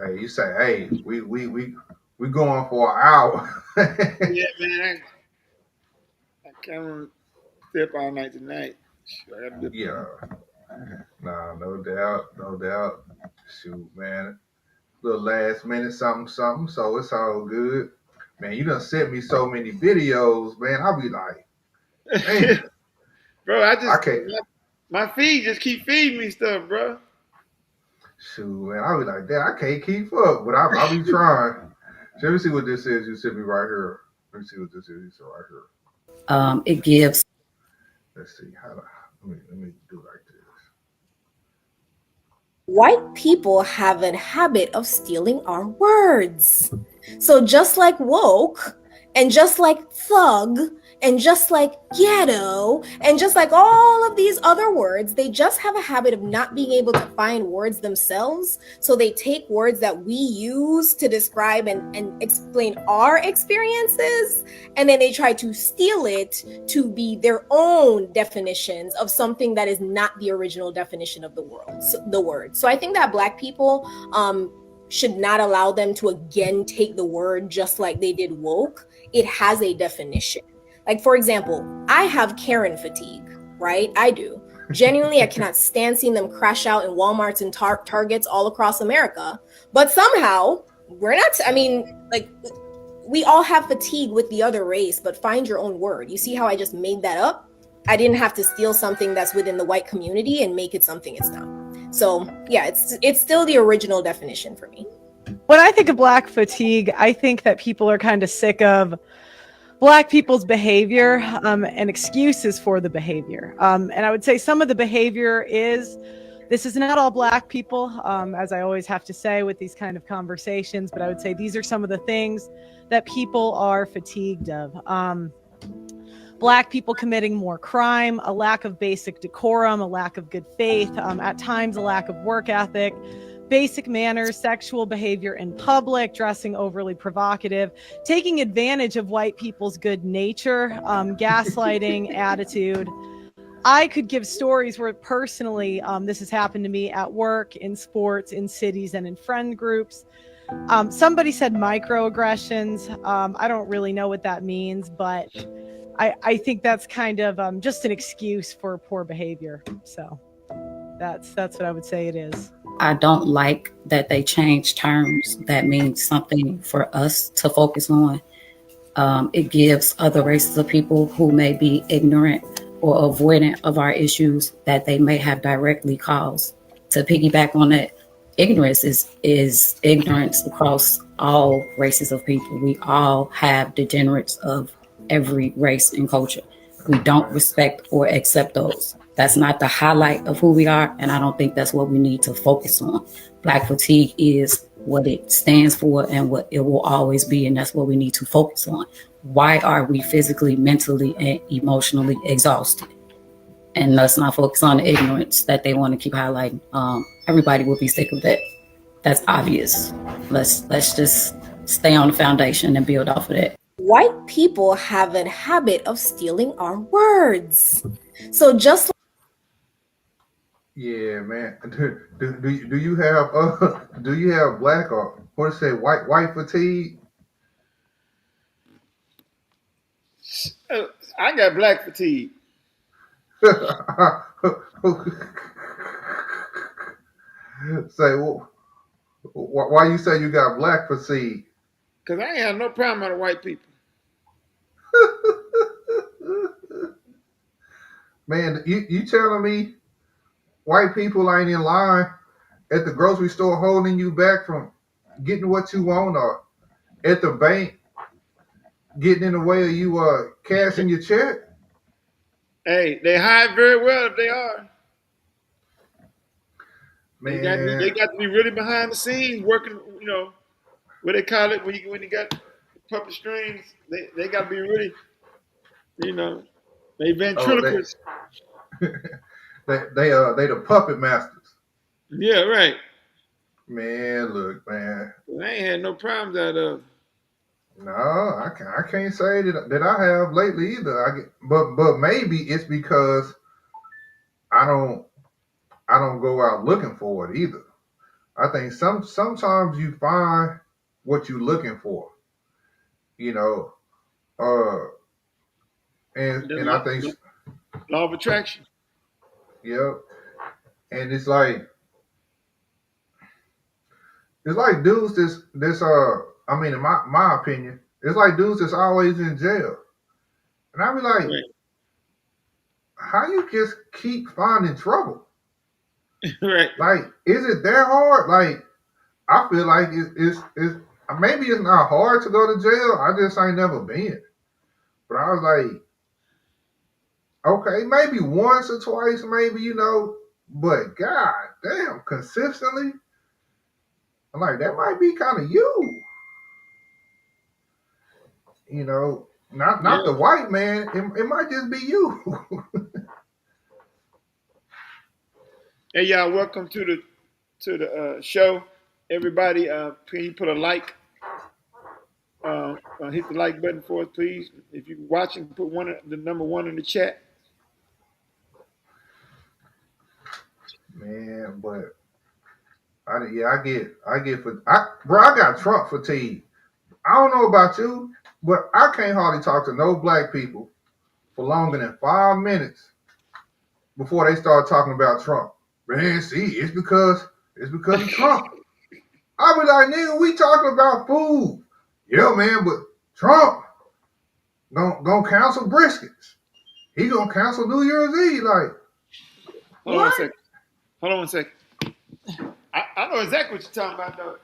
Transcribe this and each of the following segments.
Hey, you say, hey, we going for an hour. Yeah, man. I can't stay up all night tonight. Shoot, I gotta do it Yeah, tomorrow. nah, no doubt, no doubt. Shoot, man, little last minute something, something. So it's all good, man. You done sent me so many videos, man. I'll be like, man, Bro, I I just can't. my feed just keep feeding me stuff, bro. Shoot, man, I'll be like, that. I can't keep up, but I'll be trying. Let me see what this is. You sent me right here. Let me see what this is. You said right here. It gives. Let's see how to. Let me do like this. White people have a habit of stealing our words. So just like woke, and just like thug, and just like ghetto, and just like all of these other words, they just have a habit of not being able to find words themselves. So they take words that we use to describe and explain our experiences, and then they try to steal it to be their own definitions of something that is not the original definition of the word. So I think that Black people should not allow them to again take the word just like they did woke. It has a definition. Like, for example, I have Karen fatigue, right? I do. Genuinely, I cannot stand seeing them crash out in Walmarts and Targets all across America. But somehow, we're not, I mean, like, we all have fatigue with the other race, but find your own word. You see how I just made that up? I didn't have to steal something that's within the white community and make it something it's not. So yeah, it's still the original definition for me. When I think of Black fatigue, I think that people are kind of sick of Black people's behavior and excuses for the behavior. And I would say some of the behavior is, this is not all Black people, as I always have to say with these kind of conversations, but I would say these are some of the things that people are fatigued of. Black people committing more crime, a lack of basic decorum, a lack of good faith, at times a lack of work ethic, basic manners, sexual behavior in public, dressing overly provocative, taking advantage of white people's good nature, gaslighting, attitude. I could give stories where personally this has happened to me at work, in sports, in cities, and in friend groups. Somebody said microaggressions. I don't really know what that means, but I think that's kind of just an excuse for poor behavior. So that's what I would say it is. I don't like that they change terms that mean something for us to focus on. It gives other races of people who may be ignorant or avoidant of our issues that they may have directly caused. To piggyback on that, ignorance is ignorance across all races of people. We all have degenerates of every race and culture. We don't respect or accept those. That's not the highlight of who we are, and I don't think that's what we need to focus on. Black fatigue is what it stands for and what it will always be, and that's what we need to focus on. Why are we physically, mentally, and emotionally exhausted? And let's not focus on the ignorance that they want to keep highlighting. Everybody will be sick of that. That's obvious. Let's just stay on the foundation and build off of that. White people have a habit of stealing our words. So just Yeah, man. Do you have do you have Black or what to say white fatigue? I got Black fatigue. Say, well, why you say you got Black fatigue? Cause I ain't have no problem with the white people. Man, you telling me white people ain't in line at the grocery store holding you back from getting what you want, or at the bank getting in the way of you cashing your check? Hey, they hide very well if they are. They Man, got to be really behind the scenes working. You know what they call it when you got puppet strings. They got to be really, you know, they oh ventriloquists. they the puppet masters. Yeah, right. Man, look, man. I ain't had no problems out of. No, I can't say that I have lately either. But maybe it's because I don't I don't go out looking for it either. I think sometimes you find what you're looking for, you know. Uh, The and I think, law of attraction. yeah, and it's like dudes I mean, in my opinion, it's like dudes that's always in jail, and I be like, Right. how you just keep finding trouble? Right. Like, is it that hard? Like, I feel like it's maybe it's not hard to go to jail. I just ain't never been. But I was like, okay, maybe once or twice, maybe, but god damn, consistently, I'm like, that might be kind of you, not Yeah. the white man. It might just be you. Hey y'all, welcome to the show. Everybody, can you put a like? Hit the like button for us, please. If you're watching, put the number one in the chat. Man, but I got Trump fatigue. I don't know about you, but I can't hardly talk to no black people for longer than 5 minutes before they start talking about Trump. Man, see, it's because of Trump. I be like, nigga, we talking about food. Yeah, man, but Trump gonna cancel briskets. He gonna cancel New Year's Eve. Like, Hold on one what? second. Hold on one second. I know exactly what you're talking about, though.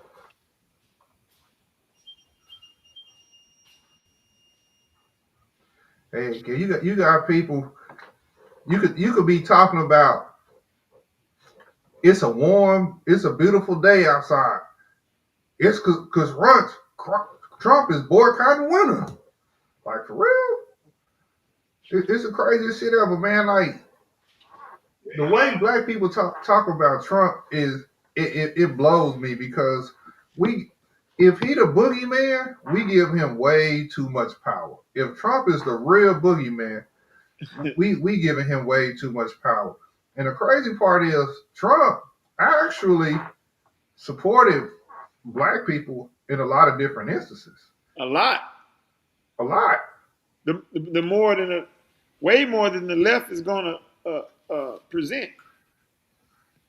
Hey, you got people. You could be talking about it's a beautiful day outside. It's because Trump is boycotting winter. Like, for real? It's the craziest shit ever, man. Like, the way black people talk about Trump it blows me because we if he the boogeyman, we give him way too much power. If Trump is the real boogeyman, we giving him way too much power. And the crazy part is Trump actually supported black people in a lot of different instances. A lot. A lot. The more than way more than the left is gonna present.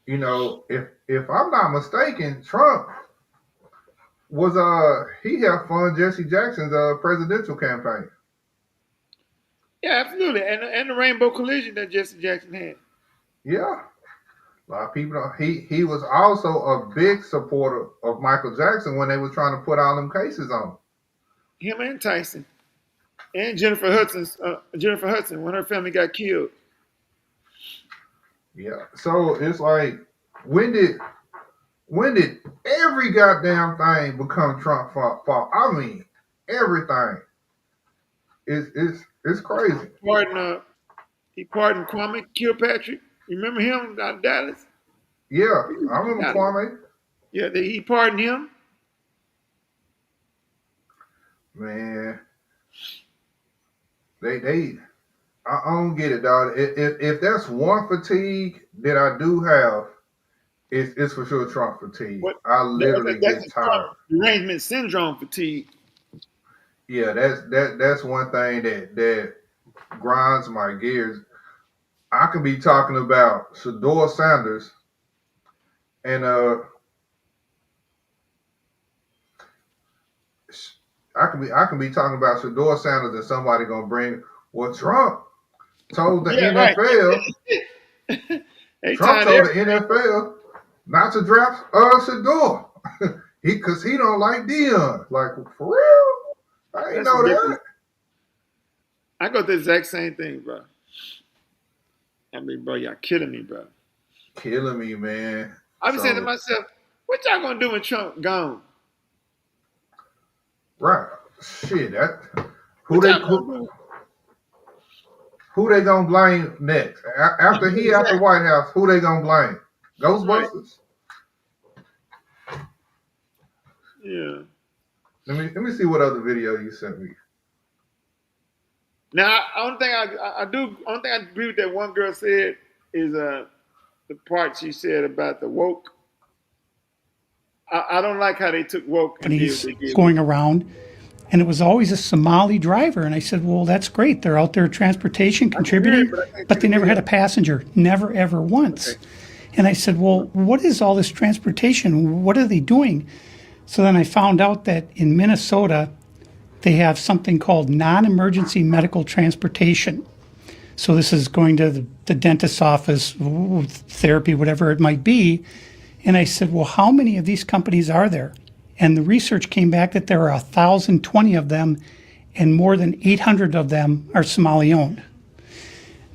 If I'm not mistaken, Trump was he helped fund Jesse Jackson's presidential campaign. Yeah, absolutely. And the Rainbow Collision that Jesse Jackson had. Yeah. A lot of people don't, he was also a big supporter of Michael Jackson when they were trying to put all them cases on Him and Tyson. And Jennifer Hudson when her family got killed. him. Yeah. So it's like when did every goddamn thing become Trump fault? I mean, everything. It's crazy. He pardoned Kwame Kilpatrick. You remember him out of Dallas? Yeah, I remember Kwame. Yeah, he pardoned him. Man, they I don't get it, dog. If that's one fatigue that I do have, it's for sure Trump fatigue. What? I literally That's get the tired. derangement syndrome fatigue. Yeah, that's one thing that grinds my gears. I can be talking about Shador Sanders and I can be talking about Shador Sanders and somebody gonna bring Trump told the Yeah, right. NFL. They Trump tied told the everything. NFL not to draft Shador. Because he don't like Dion. Like, for real? I ain't That's know ridiculous. that. I got the exact same thing, bro. I mean, bro, y'all killing me, bro. Killing me, man. I be saying to So, myself, what y'all gonna do when Trump gone? right. Shit, that who What they y'all gonna do? who they gonna blame next? After he out the Exactly. White House, who they gonna blame? Right. Ghostbusters? Yeah. Let me see what other video you sent me. Now, only thing I agree with that one girl said is the part she said about the woke. I don't like how they took woke and did what companies they did. going around, and it was always a Somali driver. And I said, well, that's great. They're out there transportation contributing, but I can't but they never hear had a passenger, never, ever once. Okay. And I said, well, what is all this transportation? What are they doing? So then I found out that in Minnesota, they have something called non-emergency medical transportation. So this is going to the dentist's office, therapy, whatever it might be. And I said, well, how many of these companies are there? And the research came back that there are 1,020 of them, and more than 800 of them are Somali owned.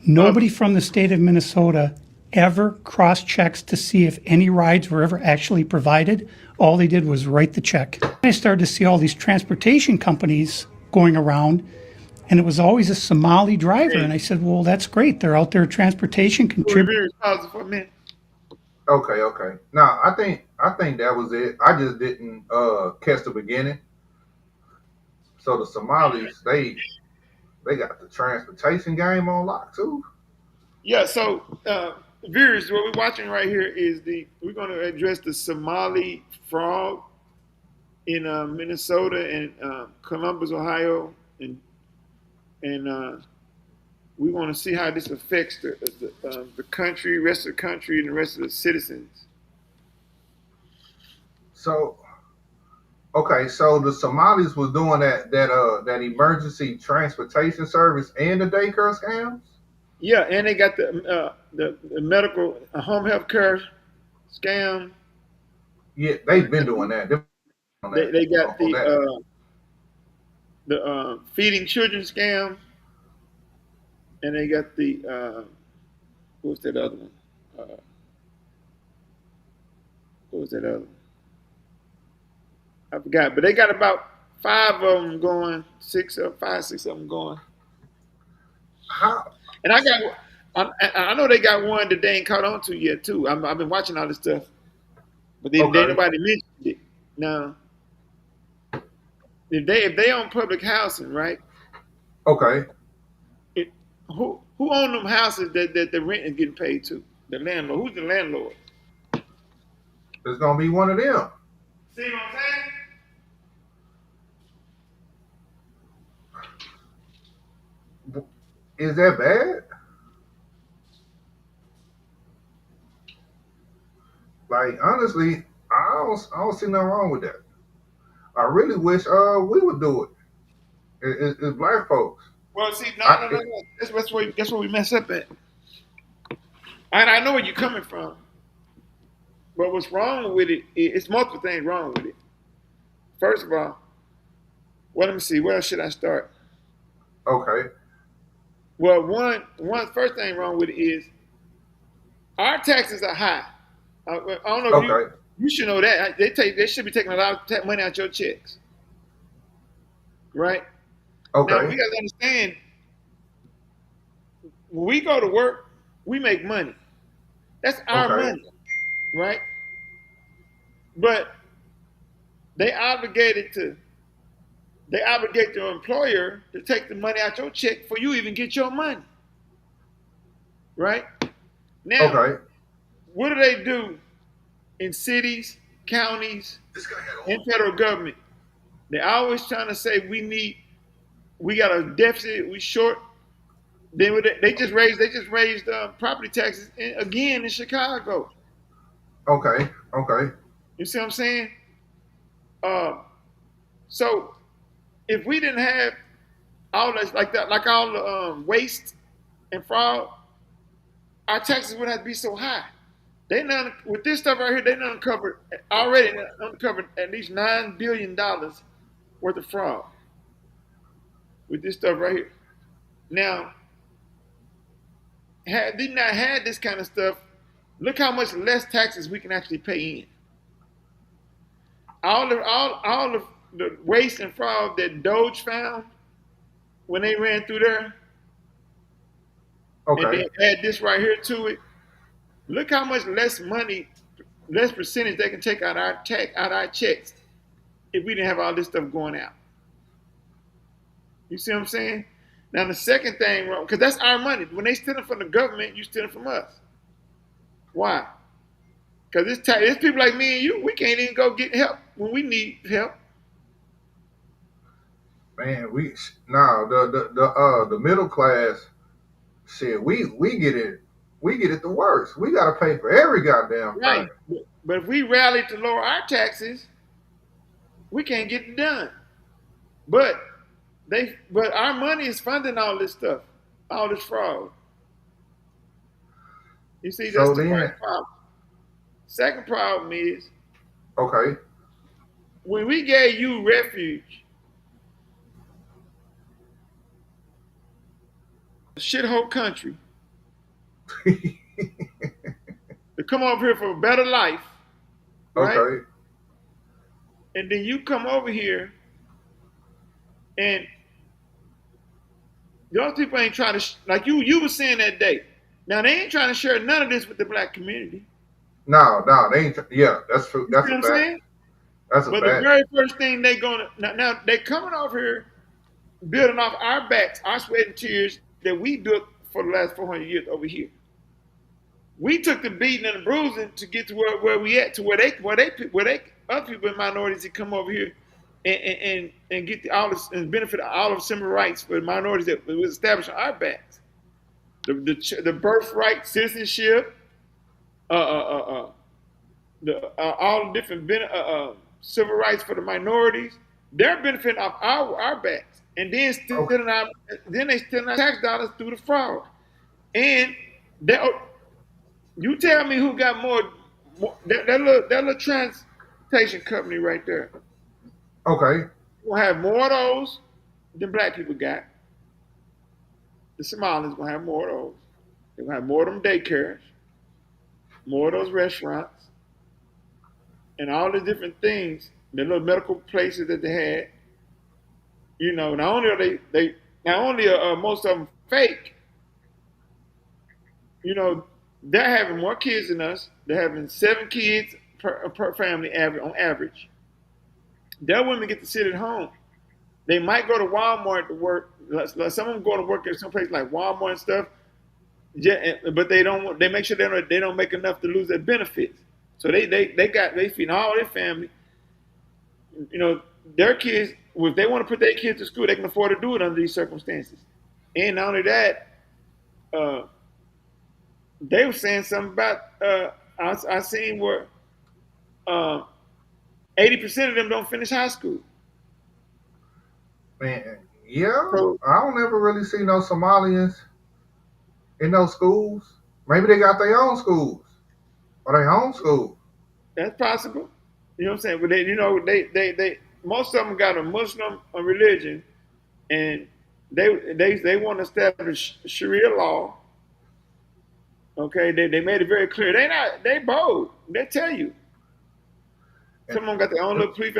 Nobody from the state of Minnesota ever cross-checks to see if any rides were ever actually provided. All they did was write the check. I started to see all these transportation companies going around, and it was always a Somali driver. And I said, well, that's great. They're out there transportation contributing. For a minute. Okay. Now I think that was it. I just didn't catch the beginning. So the Somalis, they got the transportation game on lock too. Yeah, so viewers, what we're watching right here is we're going to address the Somali frog in Minnesota and Columbus, Ohio, and we want to see how this affects the country, rest of the country, and the rest of the citizens. So okay, so the Somalis was doing that emergency transportation service and the daycare scams. Yeah, and they got the medical home health care scam. Yeah, they've been doing that. They got the feeding children scam, and they got the what's that other one? What was that other one? I forgot, but they got about 5 of them going, 6 of them going. How? And I know they got one that they ain't caught on to yet too. I've been watching all this stuff, but they nobody mentioned it. Now, if they own public housing, right? Okay. Who own them houses that the rent is getting paid to? The landlord. Who's the landlord? It's gonna be one of them. See what I'm saying? Is that bad? Like honestly, I don't see nothing wrong with that. I really wish we would do it. It's black folks. Well, see, no. That's where we mess up at. And I know where you're coming from. But what's wrong with it? It's multiple things wrong with it. First of all, let me see. Where should I start? Okay. Well, one first thing wrong with it is our taxes are high. I don't know if you should know that they should be taking a lot of money out your checks, right? Okay. Now we got to understand when we go to work, we make money. That's our money, right? But they obligate your employer to take the money out your check before you even get your money, right? Now, what do they do in cities, counties, and federal government? They're always trying to say we got a deficit, we short. Then they just raised property taxes again in Chicago. Okay. You see what I'm saying? So if we didn't have all this like that, like all the waste and fraud, our taxes wouldn't have to be so high. With this stuff right here, they uncovered at least $9 billion worth of fraud with this stuff right here. Now, had they not had this kind of stuff, look how much less taxes we can actually pay in. All of the waste and fraud that Doge found when they ran through there, and they add this right here to it. Look how much less money, less percentage they can take out our checks if we didn't have all this stuff going out. You see what I'm saying? Now the second thing wrong, because that's our money. When they stealing from the government, you stealing from us. Why? Because it's people like me and you, we can't even go get help when we need help. Man, the middle class shit, we get it the worst. We gotta pay for every goddamn Right. thing. But if we rally to lower our taxes, we can't get it done. But our money is funding all this stuff, all this fraud. You see, that's So the then, first problem. Second problem is okay. when we gave you refuge, a shithole country, to come over here for a better life, right? Okay. And then you come over here and those people ain't trying to, like you were saying that day. Now, they ain't trying to share none of this with the black community. No, they ain't. Yeah, that's true. You That's see a what I'm fact. saying? That's a But the fact. very first thing they gonna now they coming over here building off our backs, our sweat and tears that we built for the last 400 years over here. We took the beating and the bruising to get to where we at, to where they other people in minorities that come over here and get all this and benefit all of civil rights for minorities that was established on our backs. The birthright, citizenship, all the different civil rights for the minorities, they're benefiting off our backs, and then they stealing our tax dollars through the fraud. And you tell me who got more that little transportation company right there. Okay. Gonna have more of those than black people got. The Somalis gonna have more of those. They're gonna have more of them daycares, more of those restaurants, and all the different things, the little medical places that they had. You know, not only are most of them fake, you know, they're having more kids than us. They're having 7 kids per family on average. Their women get to sit at home. They might go to Walmart to work. Some of them go to work at some place like Walmart and stuff. Yeah, but they don't. They make sure they don't make enough to lose their benefits. So they feed all their family. You know, their kids. If they want to put their kids to school, they can afford to do it under these circumstances. And not only that, they were saying something about. I seen where 80% of them don't finish high school. Man, yeah. So I don't ever really see no Somalians in those schools. Maybe they got their own schools or they homeschool. that's possible. You know what I'm saying? But they most of them got a Muslim religion, and they want to establish Sharia law. Okay, they made it very clear. They bold. They tell you. Some of them got their own little police.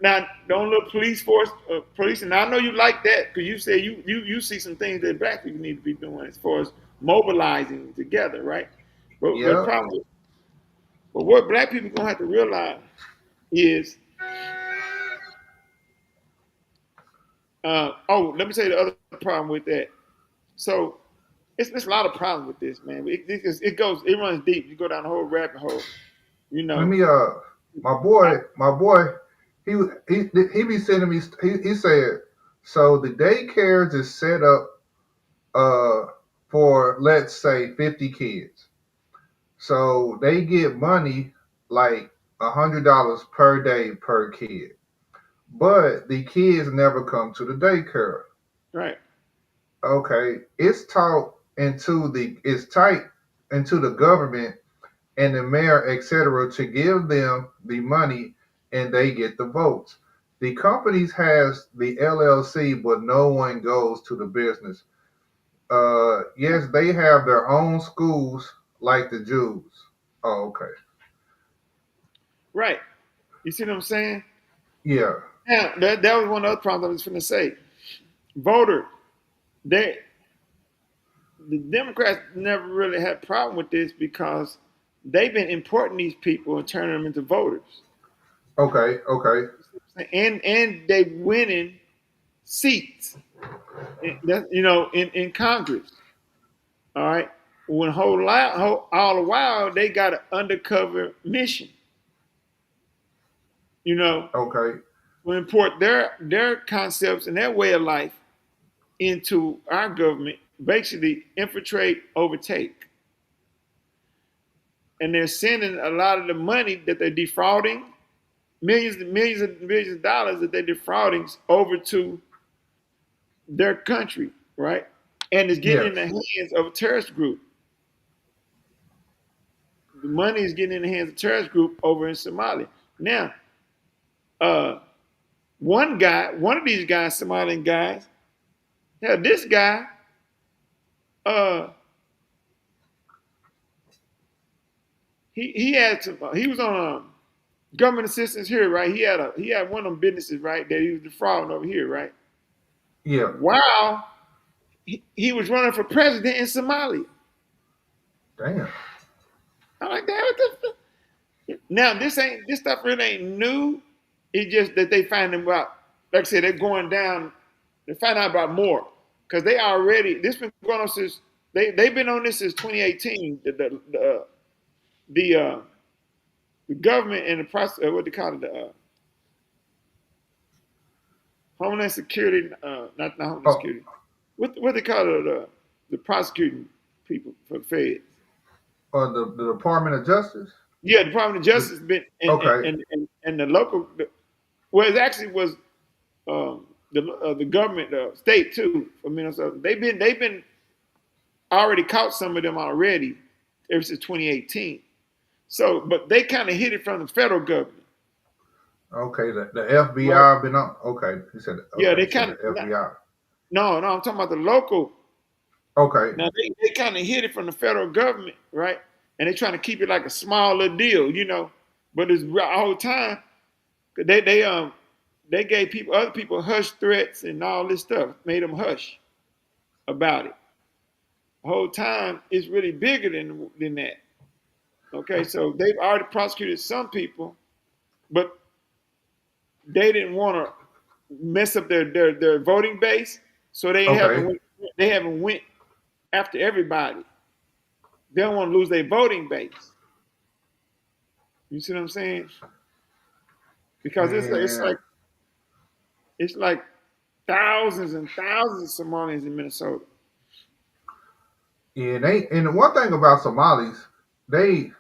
Now, their own little police force, police. And I know you like that because you say you see some things that black people need to be doing as far as mobilizing together, right? But the Yeah. problem, but what black people gonna have to realize is, let me say the other problem with that. So it's a lot of problems with this, man. It runs deep. You go down the whole rabbit hole, you Let know. me my boy, he be sending me. He said so. The daycares is set up for let's say 50 kids. So they get money like $100 per day per kid. But the kids never come to the daycare. Right. Okay, it's tight into the government and the mayor, etc., to give them the money and they get the votes. The companies has the LLC, but no one goes to the business. Yes, they have their own schools like the Jews. Oh, okay. Right. You see what I'm saying? Yeah. Yeah, that was one of the other problems I was going to say. Voter, the Democrats never really had a problem with this because they've been importing these people and turning them into voters. Okay. And they winning seats, in Congress. All right. when all the while they got an undercover mission, you know, Okay. to import their concepts and their way of life into our government, basically infiltrate, overtake. And they're sending a lot of the money that they're defrauding, millions of dollars that they're defrauding over to their country, right? And it's getting in the hands of a terrorist group. The money is getting in the hands of a terrorist group over in Somalia. Now, one of these guys, Somalian guys, this guy, he was on government assistance here, right? He had one of them businesses, right, that he was defrauding over here, right? Yeah. While he was running for president in Somalia. Damn. I'm like, damn, what the fuck? Now this stuff really ain't new. It's just that they find them out. Like I said, they're going down. They find out about more because this been going on since they've been on this since 2018. The government and the process, what they call it, the Homeland Security, not Homeland Security. What they call it, the prosecuting people for the feds. The Department of Justice. Yeah, the Department of Justice has been and the local. Well, it actually was the government, state too, for Minnesota. They've been already caught some of them already ever since 2018. So, but they kind of hid it from the federal government. Okay, the FBI been on. Okay, he said. Okay, yeah, they kind of FBI. No, I'm talking about the local. Okay. Now they kind of hid it from the federal government, right? And they're trying to keep it like a smaller deal, you know. But it's the whole time they gave other people hush threats and all this stuff, made them hush about it. The whole time it's really bigger than that. Okay, so they've already prosecuted some people, but they didn't want to mess up their voting base, so they haven't went after everybody. They don't want to lose their voting base. You see what I'm saying? Because it's like thousands and thousands of Somalians in Minnesota. Yeah, and the one thing about Somalis, they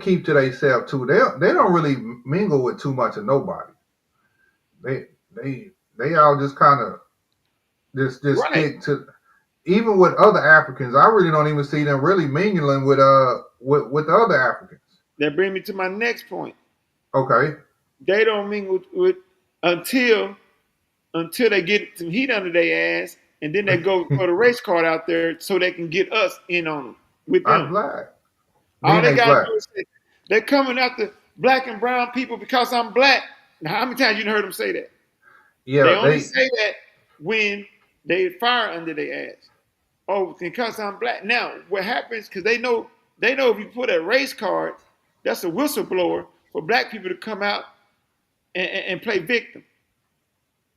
keep to themselves too. They don't really mingle with too much of nobody. They all just kind of just stick to. Even with other Africans, I really don't even see them really mingling with the other Africans. That brings me to my next point. Okay. They don't mingle with until they get some heat under their ass, and then they go put a race card out there so they can get us in on them with them. I'm black. All they got to do is say they're coming after black and brown people because I'm black. Now, how many times you heard them say that? Yeah, they only say that when they fire under their ass. Oh, because I'm black. Now, what happens? Because they know if you put a race card, that's a whistleblower for black people to come out and play victim,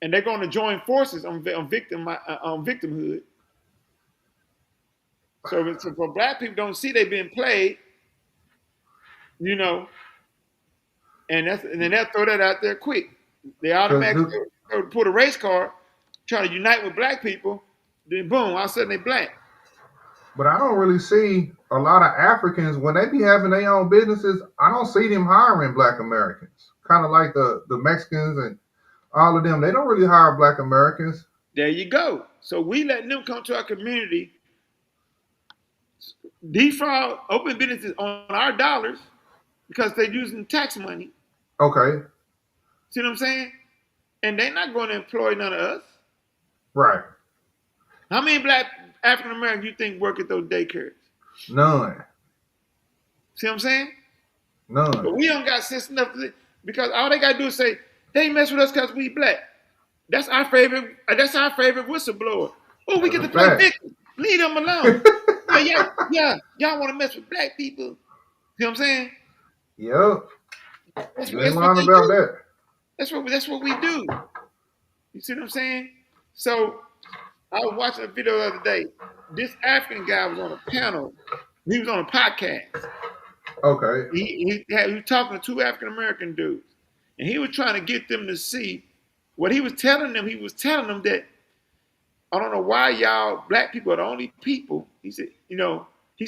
and they're going to join forces on victimhood. So for black people don't see they being played, you know, and then they'll throw that out there quick. They automatically put a race card, try to unite with black people, then boom, all of a sudden they black. But I don't really see a lot of Africans when they be having their own businesses. I don't see them hiring black Americans. Kind of like the Mexicans and all of them. They don't really hire black Americans. There you go. So we letting them come to our community, defraud, open businesses on our dollars because they're using tax money. Okay. See what I'm saying? And they're not going to employ none of us. Right. How many black African Americans you think work at those daycares? None. See what I'm saying? None. But we don't got sense enough because all they got to do is say, they mess with us because we black. That's our favorite whistleblower. Oh, we get to play victim. Leave them alone. Y'all want to mess with black people. See what I'm saying? Yep. That's what we do. You see what I'm saying? So I was watching a video the other day. This African guy was on a panel. He was on a podcast. Okay. He was talking to two African American dudes, and he was trying to get them to see what he was telling them. He was telling them that I don't know why y'all black people are the only people. He said, he was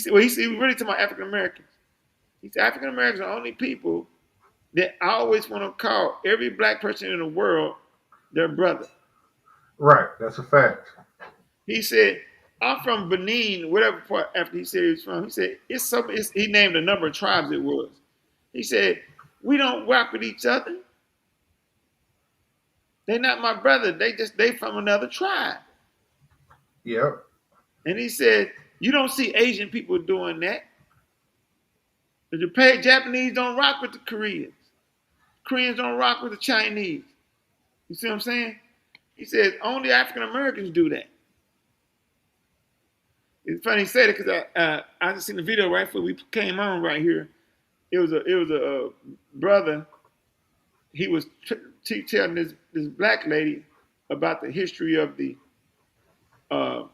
really talking about African Americans. He said African Americans are the only people that I always want to call every black person in the world their brother. Right, that's a fact. He said, I'm from Benin, whatever part after he said he was from. He said, he named a number of tribes it was. He said, we don't rock with each other. They're not my brother. They from another tribe. Yep. And he said, you don't see Asian people doing that. The Japanese don't rock with the Koreans. Koreans don't rock with the Chinese. You see what I'm saying? He says only African Americans do that. It's funny he said it because I just seen the video right before we came on right here. It was a brother. He was telling this black lady about the history of the how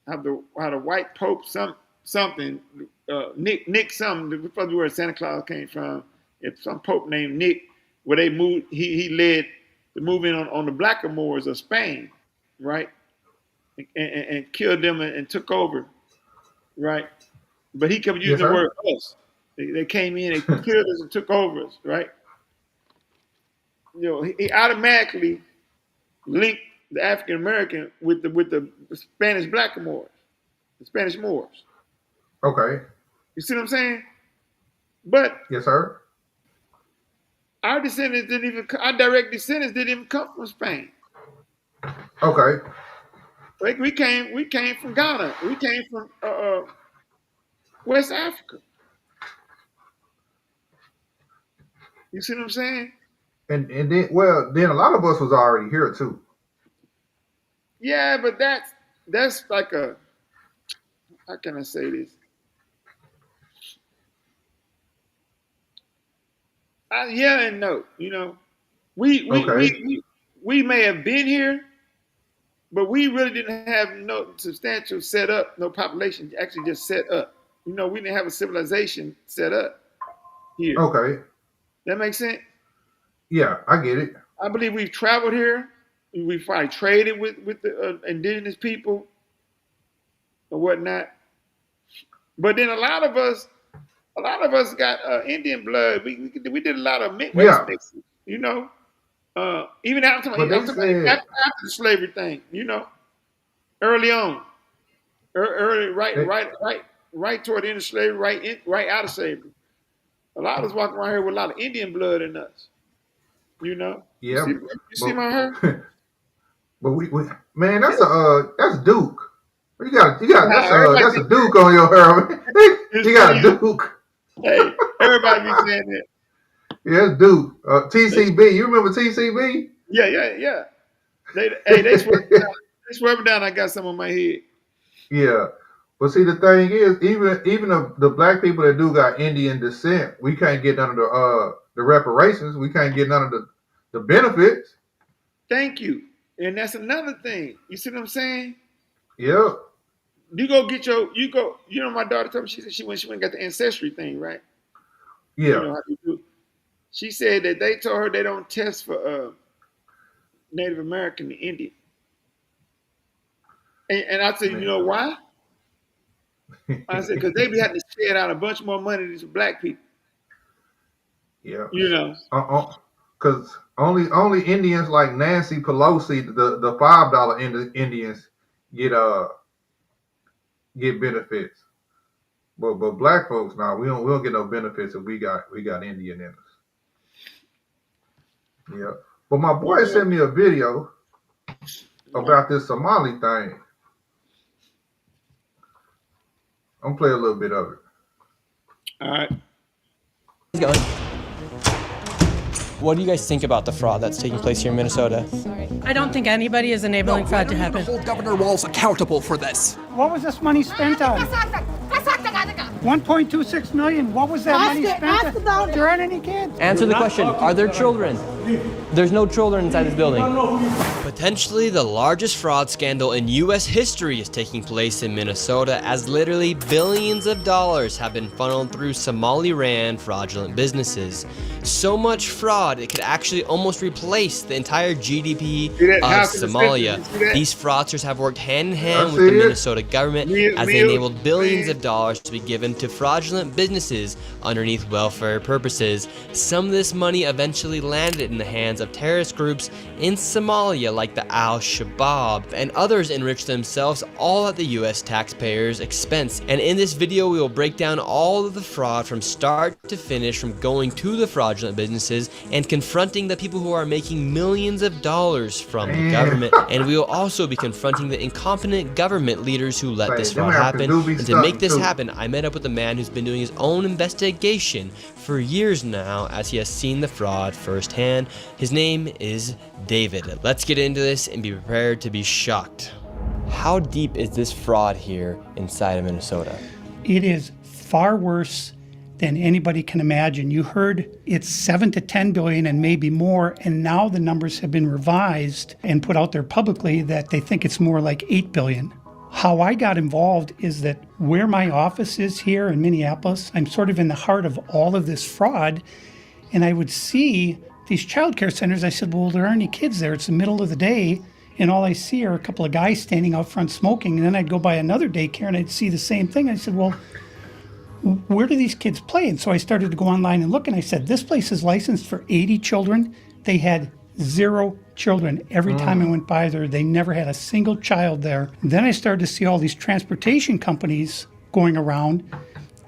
the white Pope something Nick something, probably where Santa Claus came from. If some Pope named Nick, where they moved, he led the movement on the Blackamoors of Spain, right? And killed them and took over, right? But he kept using the word us. They came in, they killed us and took over us, right? He automatically linked the African American with the Spanish Blackamoors, the Spanish Moors. Okay. You see what I'm saying? But yes, sir. Our direct descendants didn't even come from Spain. Okay. We came from Ghana. We came from West Africa. You see what I'm saying? And then a lot of us was already here too. Yeah, but that's like a, how can I say this? Yeah and no. We may have been here, but we really didn't have no substantial set up, no population actually just set up. We didn't have a civilization set up here. Okay. That makes sense? Yeah, I get it. I believe we've traveled here. We've probably traded with the indigenous people or whatnot. But then a lot of us got Indian blood. We did a lot of mixes, even after the slavery thing, early on, right toward the end of slavery, right out of slavery. A lot of us walking around here with a lot of Indian blood in us, Yeah. You see my hair? But man, that's Duke. You got that's a Duke on your hair, man. You got a Duke. Hey, everybody be saying that. Yeah, Duke. TCB. You remember TCB? Yeah. They swear me down. I got some on my head. Yeah. But see, the thing is, even the black people that do got Indian descent, we can't get none of the reparations. We can't get none of the benefits. Thank you. And that's another thing. You see what I'm saying? Yeah. You go get my daughter told me, she said she went and got the ancestry thing, right? Yeah. How you do. She said that they told her they don't test for Native American and Indian. And I said, you know why? I said, because they be having to shed out a bunch more money than some black people. Yeah. Because only Indians like Nancy Pelosi, the $5 Indians get benefits. But black folks now, we don't get no benefits if we got Indian in us. Yeah. But my boy sent me a video about this Somali thing. I'm gonna play a little bit of it. All right. What do you guys think about the fraud that's taking place here in Minnesota? I don't think anybody is enabling fraud to happen. Hold Governor Walz accountable for this. What was this money spent on? 1.26 million. What was that money spent on? There aren't any kids. Answer the question. Are there children? There's no children inside this building. Potentially the largest fraud scandal in US history is taking place in Minnesota, as literally billions of dollars have been funneled through Somali-ran fraudulent businesses. So much fraud, it could actually almost replace the entire GDP of Somalia. These fraudsters have worked hand in hand with the Minnesota government as they enabled billions of dollars to be given to fraudulent businesses underneath welfare purposes. Some of this money eventually landed in the hands of terrorist groups in Somalia like the Al-Shabaab, and others enriched themselves all at the US taxpayers' expense. And in this video we will break down all of the fraud from start to finish, from going to the fraudulent businesses and confronting the people who are making millions of dollars from the government. And we will also be confronting the incompetent government leaders who let this fraud happen. And to make this happen, I met up with a man who's been doing his own investigation for years now, as he has seen the fraud firsthand. His name is David. Let's get into this and be prepared to be shocked. How deep is this fraud here inside of Minnesota? It is far worse than anybody can imagine. You heard it's 7 to 10 billion and maybe more, and now the numbers have been revised and put out there publicly that they think it's more like 8 billion. How I got involved is that where my office is here in Minneapolis, I'm sort of in the heart of all of this fraud, and I would see these child care centers. I said, well, there aren't any kids there. It's the middle of the day, and all I see are a couple of guys standing out front smoking. And then I'd go by another daycare and I'd see the same thing. I said, well, where do these kids play? And so I started to go online and look, and I said, this place is licensed for 80 children. They had 0 children. Every time I went by there, they never had a single child there. And then I started to see all these transportation companies going around,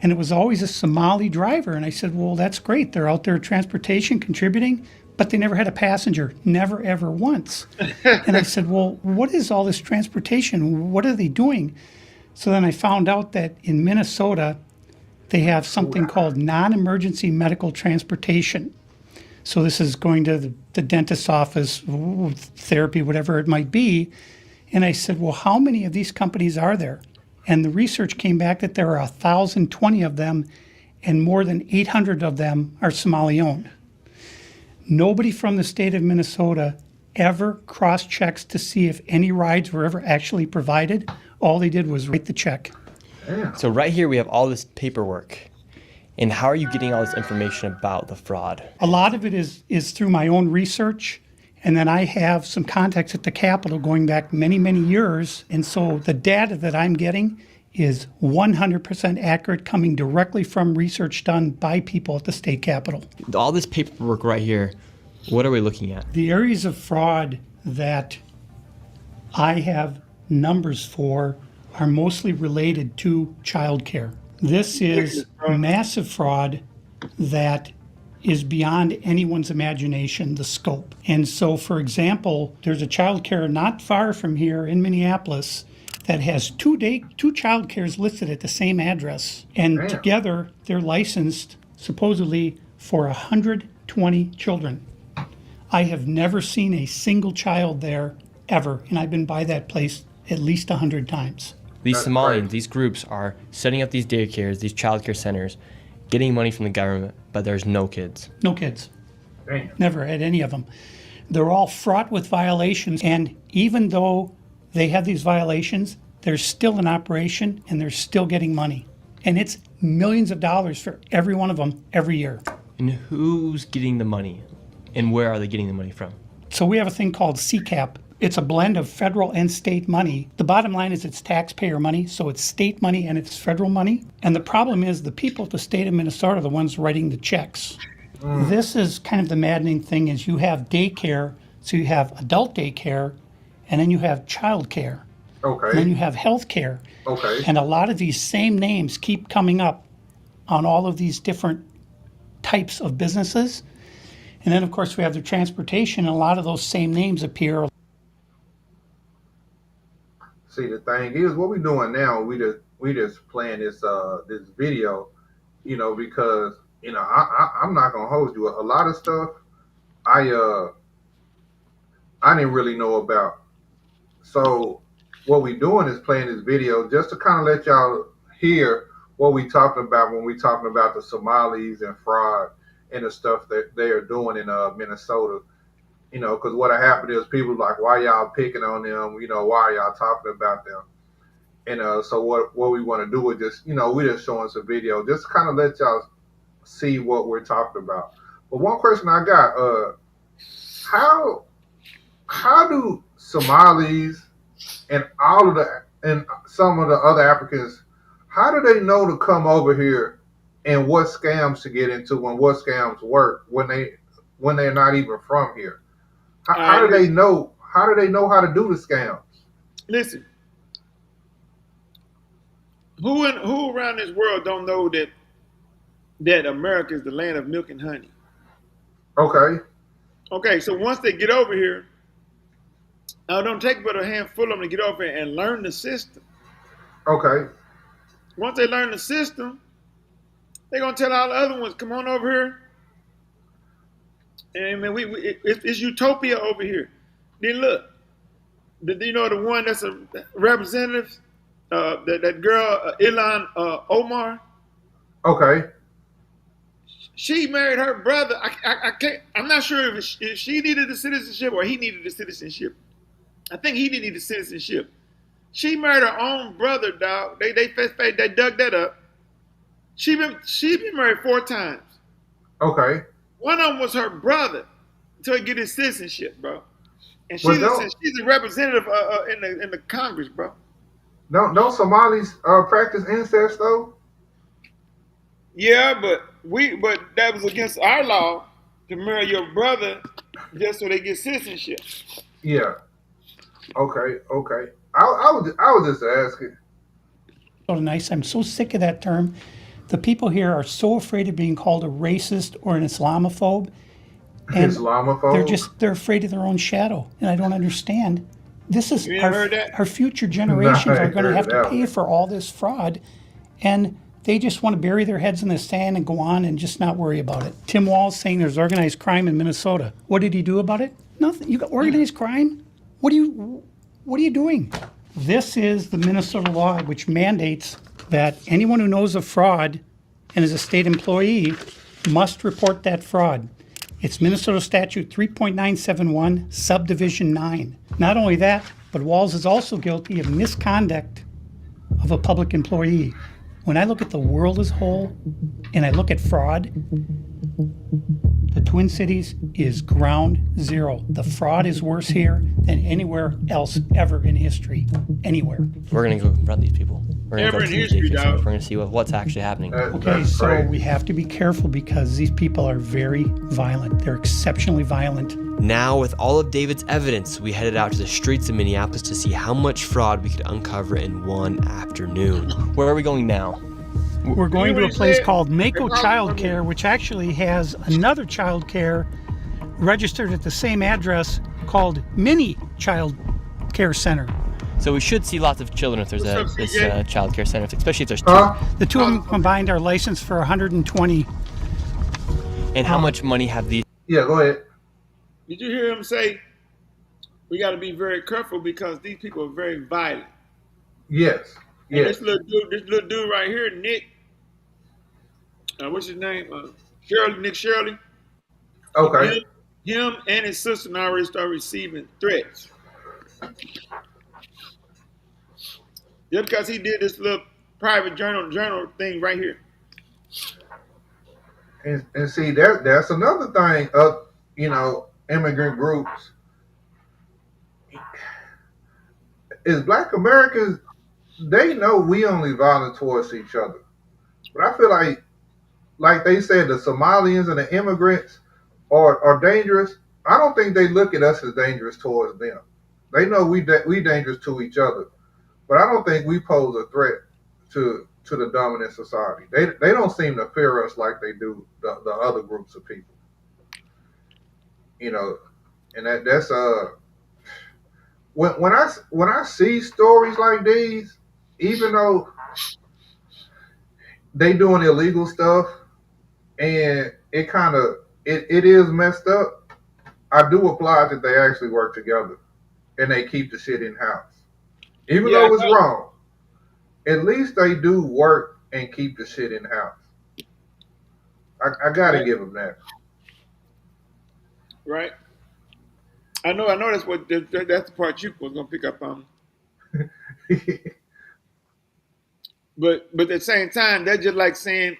and it was always a Somali driver. And I said, well, that's great. They're out there transportation, contributing, but they never had a passenger, never, ever once. And I said, well, what is all this transportation? What are they doing? So then I found out that in Minnesota, they have something called non-emergency medical transportation. So this is going to the dentist's office, therapy, whatever it might be. And I said, well, how many of these companies are there? And the research came back that there are 1,020 of them, and more than 800 of them are Somali-owned. Nobody from the state of Minnesota ever cross-checks to see if any rides were ever actually provided. All they did was write the check. So right here we have all this paperwork. And how are you getting all this information about the fraud? A lot of it is through my own research, and then I have some contacts at the Capitol going back many, many years. And so the data that I'm getting is 100% accurate, coming directly from research done by people at the state Capitol. All this paperwork right here, what are we looking at? The areas of fraud that I have numbers for are mostly related to childcare. This is massive fraud that is beyond anyone's imagination, the scope. And so, for example, there's a childcare not far from here in Minneapolis that has two childcares listed at the same address. And together, they're licensed supposedly for 120 children. I have never seen a single child there ever, and I've been by that place at least 100 times. These Somalians, these groups are setting up these daycares, these childcare centers, getting money from the government, but there's no kids. No kids. Damn. Never had any of them. They're all fraught with violations, and even though they have these violations, they're still in operation and they're still getting money. And it's millions of dollars for every one of them every year. And who's getting the money? And where are they getting the money from? So we have a thing called CCAP. It's a blend of federal and state money. The bottom line is it's taxpayer money, so it's state money and it's federal money. And the problem is the people at the state of Minnesota are the ones writing the checks. This is kind of the maddening thing, is you have daycare, so you have adult daycare, and then you have child care. Okay. And then you have health care. Okay. And a lot of these same names keep coming up on all of these different types of businesses. And then, of course, we have the transportation, and a lot of those same names appear. See, the thing is, what we're doing now, we just playing this this video, because I'm not gonna hold you. A lot of stuff I didn't really know about. So what we're doing is playing this video just to kind of let y'all hear what we talking about when we talking about the Somalis and fraud and the stuff that they are doing in Minnesota. Because what happened is people like, why y'all picking on them? Why are y'all talking about them? And so what we want to do is just, we just showing some video, just kind of let y'all see what we're talking about. But one question I got, how do Somalis and some of the other Africans, how do they know to come over here and what scams to get into and what scams work when they're not even from here? How do they know? How do they know how to do the scams? Listen, who around this world don't know that America is the land of milk and honey? Okay, so once they get over here, it don't take but a handful of them to get over here and learn the system. Okay. Once they learn the system, they're gonna tell all the other ones, "Come on over here." And man, it's utopia over here. Then look, the one that's a representative, that girl Ilhan Omar. Okay. She married her brother. I can't. I'm not sure if she needed the citizenship or he needed the citizenship. I think he needed the citizenship. She married her own brother, dog. They dug that up. She been married 4 times. Okay. One of them was her brother until he get his citizenship, bro. And she's a representative in the Congress, bro. Don't Somalis practice incest though? Yeah, but that was against our law to marry your brother just so they get citizenship. Yeah. Okay. I was just asking. So nice. I'm so sick of that term. The people here are so afraid of being called a racist or an Islamophobe. And Islamophobe? They're afraid of their own shadow. And I don't understand. This is our future generations No, I are going to have to heard that pay for all this fraud. And they just want to bury their heads in the sand and go on and just not worry about it. Tim Walz saying there's organized crime in Minnesota. What did he do about it? Nothing. You got organized crime? What are you doing? This is the Minnesota law, which mandates that anyone who knows of fraud and is a state employee must report that fraud. It's Minnesota Statute 3.971, Subdivision 9. Not only that, but Walz is also guilty of misconduct of a public employee. When I look at the world as a whole and I look at fraud, the Twin Cities is ground zero. The fraud is worse here than anywhere else ever in history. Anywhere. We're going to go confront these people. We're going to Ever go in to history, dog. We're going to see what's actually happening. Okay, so we have to be careful because these people are very violent. They're exceptionally violent. Now, with all of David's evidence, we headed out to the streets of Minneapolis to see how much fraud we could uncover in one afternoon. Where are we going now? We're going to a place called Mako Child Care, which actually has another child care registered at the same address called Mini Child Care Center. So we should see lots of children if there's this child care center, especially if there's 2. The 2 of them combined are licensed for $120. And how much money have these? Yeah, go ahead. Did you hear him say we got to be very careful because these people are very violent? Yes. And this little dude right here, Nick. What's his name? Nick Shirley. Okay. Him and his sister now already start receiving threats. Just because he did this little private journal thing right here. And see, that's another thing of, immigrant groups. Is Black Americans, they know we only violent towards each other. But I feel like they said, the Somalians and the immigrants are dangerous. I don't think they look at us as dangerous towards them. They know we dangerous to each other. But I don't think we pose a threat to the dominant society. They don't seem to fear us like they do the other groups of people. And that's when I see stories like these, even though they doing illegal stuff and it is messed up, I do applaud that they actually work together and they keep the shit in house. Even though it's wrong, at least they do work and keep the shit in house. I gotta give them that. Right. I know. That's what that's the part you was gonna pick up on. But at the same time, that's just like saying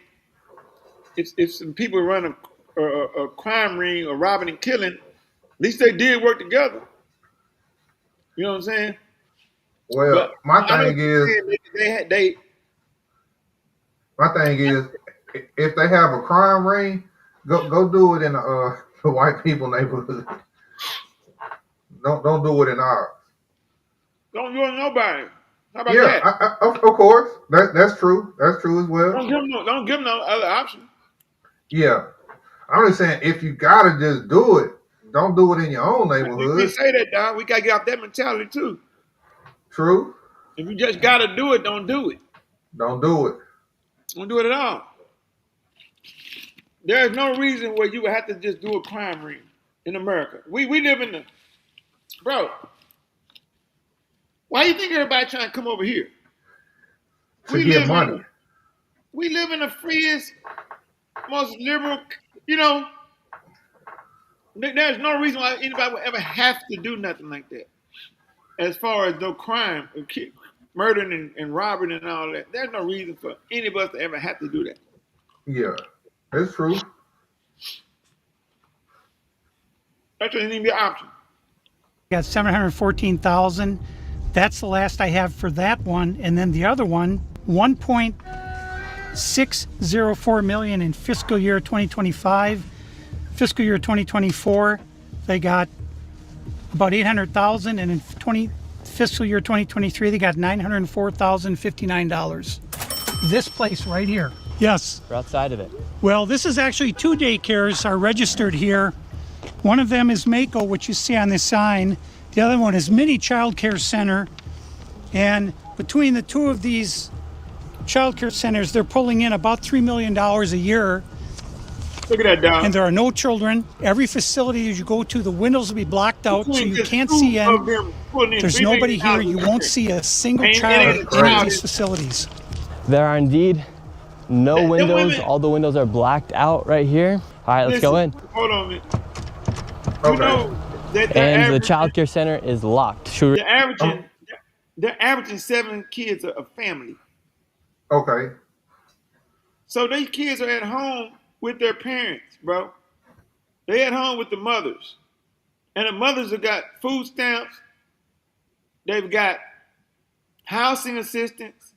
if some people run a crime ring or robbing and killing, at least they did work together. You know what I'm saying? Well, But my thing is, if they have a crime ring, go do it in the white people neighborhood. Don't do it in ours. Don't do it to nobody. How about Yeah, that? of course. That's true. That's true as well. Don't give them no other option. Yeah, I'm just saying if you gotta just do it, don't do it in your own We neighborhood. say that, dog. We gotta get off that mentality too. True. If you just gotta do it, don't do it. Don't do it. Don't do it at all. There's no reason where you would have to just do a crime ring in America. We live in the bro. Why do you think everybody trying to come over here? To get money. We live in the freest, most liberal. You know, there's no reason why anybody would ever have to do nothing like that. As far as no crime, murdering and robbing and all that, there's no reason for any of us to ever have to do that. Yeah, that's true. That shouldn't even be an option. Got 714,000. That's the last I have for that one. And then the other one, 1.604 million in fiscal year 2025. Fiscal year 2024, they got about 800,000, and in fiscal year 2023, they got $904,059. This place right here. Yes. We're outside of it. Well, this is actually 2 daycares are registered here. One of them is Mako, which you see on this sign. The other one is Mini Child Care Center. And between the two of these child care centers, they're pulling in about $3 million a year. Look at that, dog. And there are no children. Every facility as you go to, the windows will be blocked out so you can't see in. There's nobody here. You won't see a single child in any of these facilities. There are indeed no windows. All the windows are blacked out right here. All right, let's go in. Hold on a minute. Okay. You know that And the child care center is locked. they're averaging 7 kids a family. Okay. So these kids are at home with their parents, bro. They at home with the mothers. And the mothers have got food stamps. They've got housing assistance.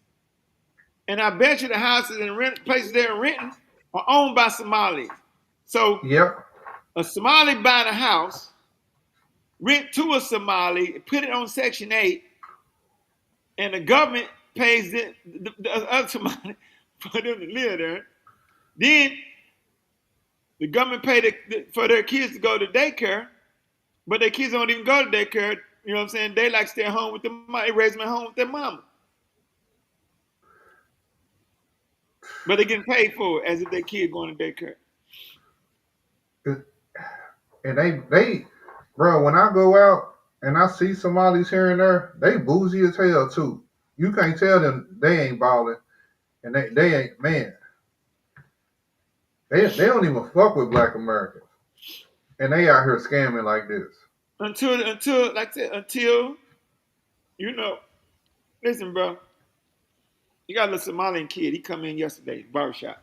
And I bet you the houses and places they're renting are owned by Somalis. So Yep. a Somali buy the house, rent to a Somali, put it on Section 8, and the government pays the other Somali for them to live there. Then the government pay for their kids to go to daycare, but their kids don't even go to daycare. You know what I'm saying? They like stay home with their mom. They raise them at home with their mama. But they're getting paid for it as if their kid going to daycare. And they, bro, when I go out and I see Somalis here and there, they bougie as hell too. You can't tell them they ain't balling, and they ain't, man. They don't even fuck with Black Americans, and they out here scamming like this. Until you know, listen, bro. You got a little Somalian kid. He come in yesterday, barbershop.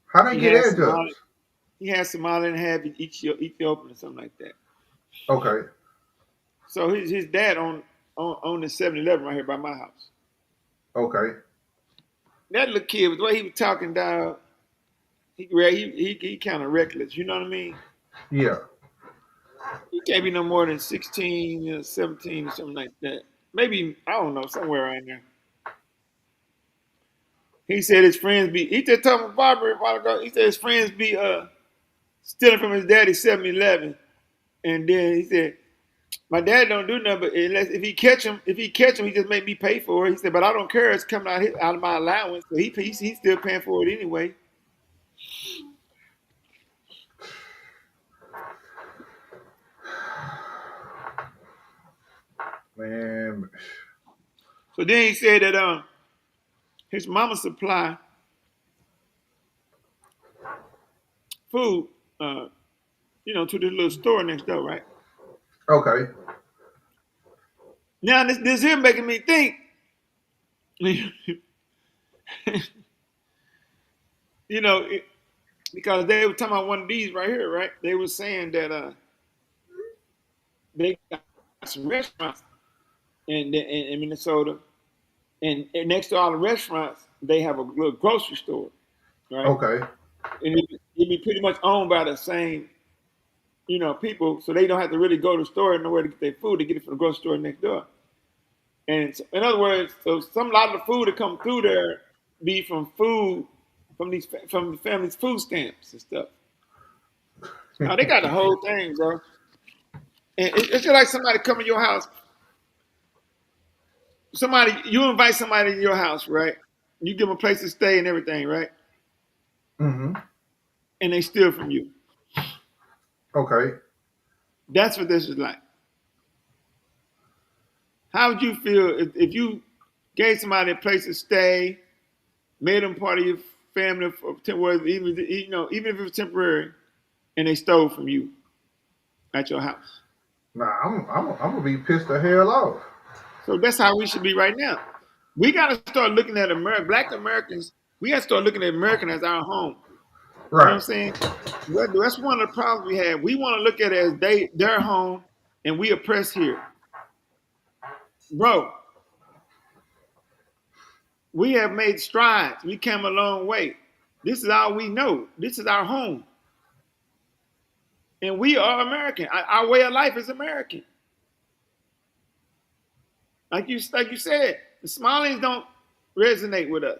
How they get that judge? He had Somalian, half Ethiopian or something like that. Okay. So his dad owned the 7-Eleven right here by my house. Okay. That little kid, the way he was talking down, he kind of reckless. You know what I mean? Yeah. He can't be no more than 16, 17 or something like that. Maybe, I don't know, somewhere around there. He said his friends he just told my barber a while ago, he said his friends be stealing from his daddy's 7-Eleven. And then he said, my dad don't do nothing, but if he catch him, he just make me pay for it. He said, but I don't care. It's coming out of my allowance. So he's still paying for it anyway. Man. So then he said that his mama supply food, to this little store next door, right? Okay. Now this here making me think, because they were talking about one of these right here, right? They were saying that they got some restaurants in Minnesota, and next to all the restaurants, they have a little grocery store, right? Okay. And it'd be pretty much owned by the same, people, so they don't have to really go to the store and nowhere to get their food. They get it from the grocery store next door. And so, in other words, so a lot of the food that come through there be from the family's food stamps and stuff. Now they got the whole thing, bro. And it's just like somebody come in your house. You invite somebody in your house, right? You give them a place to stay and everything, right? Mm-hmm. And they steal from you. Okay. That's what this is like. How would you feel if you gave somebody a place to stay, made them part of your family, even if it was temporary, and they stole from you at your house? Nah, I'm gonna be pissed the hell off. So that's how we should be right now. We got to start looking at Black Americans. We got to start looking at America as our home. Right. You know what I'm saying? That's one of the problems we have. We want to look at it as their home, and we oppress here. Bro, we have made strides. We came a long way. This is all we know. This is our home. And we are American. Our way of life is American. Like you said, the Somalians don't resonate with us.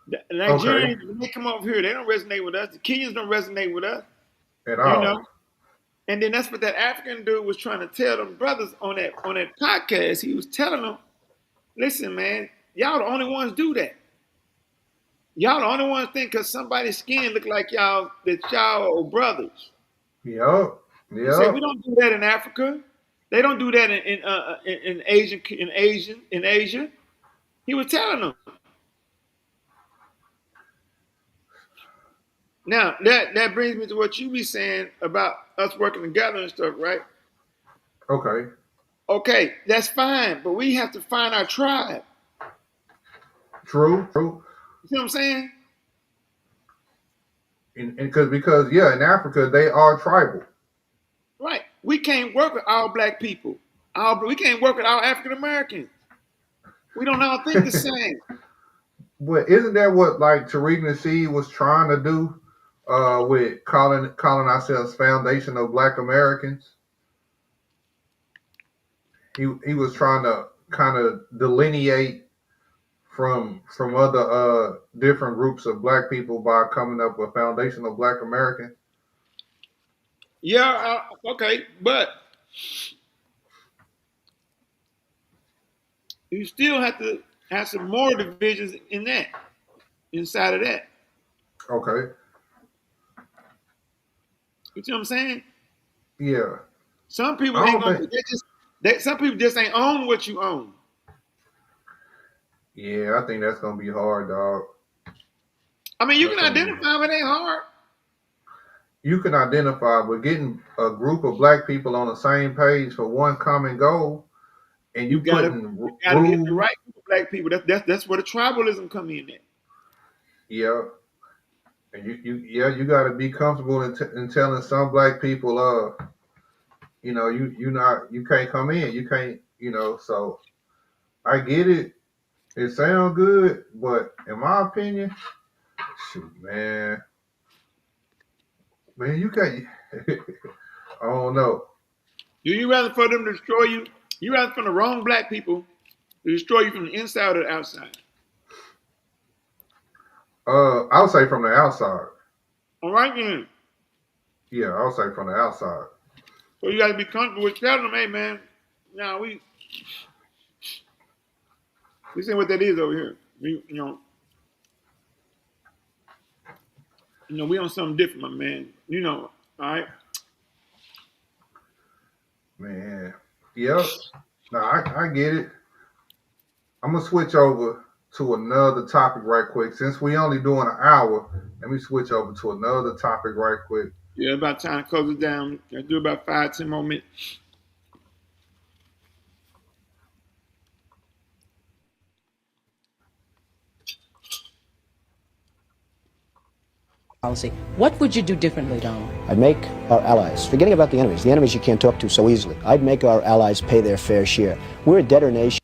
The Nigerians, when they come over here, they don't resonate with us. The Kenyans don't resonate with us. At all. You know? And then that's what that African dude was trying to tell them brothers on that podcast. He was telling them, listen, man, y'all the only ones do that. Y'all the only ones think because somebody's skin look like y'all that y'all are brothers. Yep. He said, we don't do that in Africa. They don't do that in Asia. He was telling them. Now that brings me to what you be saying about us working together and stuff, right? Okay. Okay, that's fine, but we have to find our tribe. True. You see what I'm saying? Because in Africa they are tribal. Right. We can't work with all black people. We can't work with all African Americans. We don't all think the same. But isn't that what like Tariq Nasheed was trying to do with calling ourselves Foundation of Black Americans? He was trying to kind of delineate from other different groups of black people by coming up with Foundation of Black Americans. Yeah, okay, but you still have to have some more divisions inside of that. Okay. You see what I'm saying? Yeah. Some people ain't gonna. Some people just ain't own what you own. Yeah, I think that's gonna be hard, dog. I mean, you can identify, but it ain't hard. You can identify, but getting a group of black people on the same page for one common goal, and you gotta get the right group of black people. That's where the tribalism come in at. Yeah, and you got to be comfortable in telling some black people, you can't come in, you can't, So I get it. It sounds good, but in my opinion, shoot, man, you can't. I don't know. Do you rather for them to destroy you? You rather for the wrong black people to destroy you from the inside or the outside? I would say from the outside. All right, then. Yeah, I would say from the outside. So you got to be comfortable with telling them, hey, man, now we see what that is over here. We on something different, my man. All right? Man, yep. No, I get it. I'm gonna switch over to another topic right quick. Since we only doing an hour, let me switch over to another topic right quick. Yeah, about time to close it down. I'll do about 5-10 more minutes. Policy. What would you do differently, Donald? I'd make our allies, forgetting about the enemies you can't talk to so easily, I'd make our allies pay their fair share. We're a debtor nation.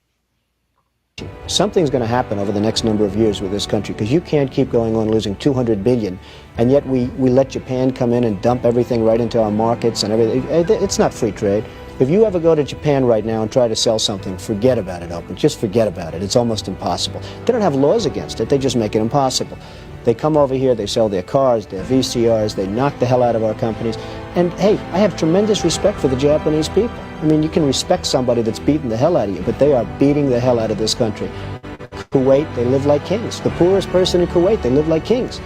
Something's going to happen over the next number of years with this country, because you can't keep going on losing $200 billion, and yet we let Japan come in and dump everything right into our markets and everything. It's not free trade. If you ever go to Japan right now and try to sell something, forget about it, Oprah. Just forget about it. It's almost impossible. They don't have laws against it. They just make it impossible. They come over here, they sell their cars, their VCRs, they knock the hell out of our companies. And hey, I have tremendous respect for the Japanese people. I mean, you can respect somebody that's beating the hell out of you, but they are beating the hell out of this country. Kuwait, they live like kings. The poorest person in Kuwait, they live like kings.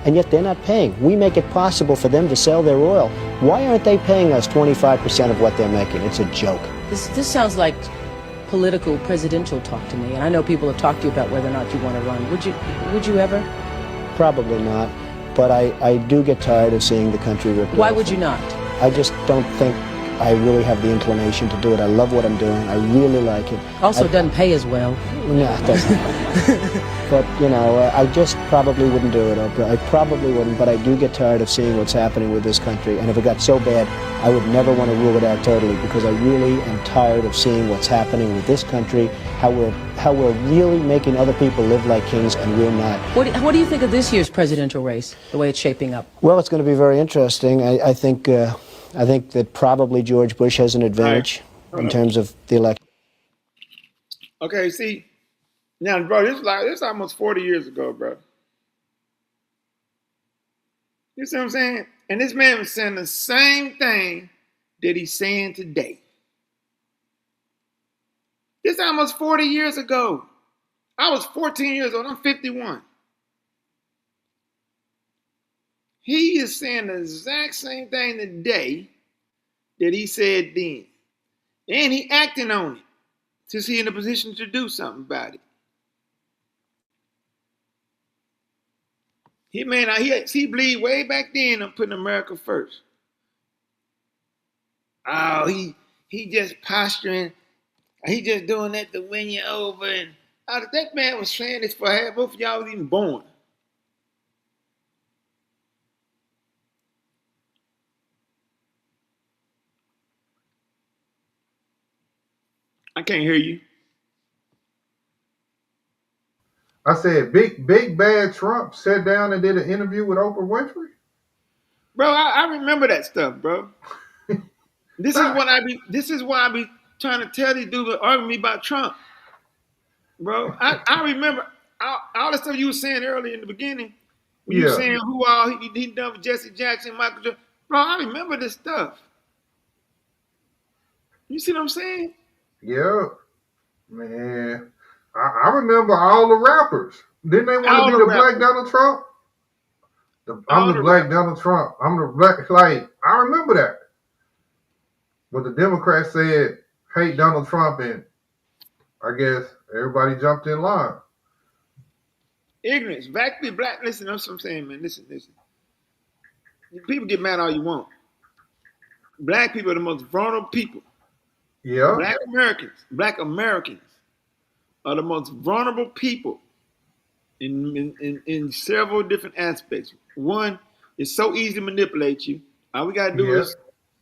And yet they're not paying. We make it possible for them to sell their oil. Why aren't they paying us 25% of what they're making? It's a joke. This sounds like political presidential talk to me, and I know people have talked to you about whether or not you want to run. Would you ever? Probably not, but I do get tired of seeing the country ripped off. Why would you not? I just don't think I really have the inclination to do it. I love what I'm doing. I really like it. Also, it doesn't pay as well. No, it doesn't. But, you know, I just probably wouldn't do it, Oprah. I probably wouldn't, but I do get tired of seeing what's happening with this country. And if it got so bad, I would never want to rule it out totally, because I really am tired of seeing what's happening with this country, how we're really making other people live like kings and we're not. What do you think of this year's presidential race, the way it's shaping up? Well, it's going to be very interesting. I think that probably George Bush has an advantage in terms of the election. Okay, see, now, bro, this almost 40 years ago, bro. You see what I'm saying? And this man was saying the same thing that he's saying today. This almost 40 years ago. I was 14 years old. I'm 51. He is saying the exact same thing today that he said then. And he acting on it to see in a position to do something about it. He believed way back then on putting America first. Oh, he just posturing. He just doing that to win you over. And that man was saying this for half both of y'all was even born. I can't hear you. I said, big bad Trump sat down and did an interview with Oprah Winfrey. Bro, I remember that stuff, bro. This is why I be trying to tell these dudes that argue me about Trump. Bro, I remember all the stuff you were saying earlier in the beginning. When you were saying who all he done with Jesse Jackson, Michael Jordan. Bro, I remember this stuff. You see what I'm saying? Yeah. Man. I remember all the rappers. Didn't they want to be the Black Donald Trump? I'm the Black Donald Trump. I'm the Black, like, I remember that. But the Democrats said, hate Donald Trump, and I guess everybody jumped in line. Ignorance. Black. Listen, that's what I'm saying, man. Listen. People get mad all you want. Black people are the most vulnerable people. Yeah. Black Americans are the most vulnerable people in several different aspects. One, it's so easy to manipulate you. All we gotta do is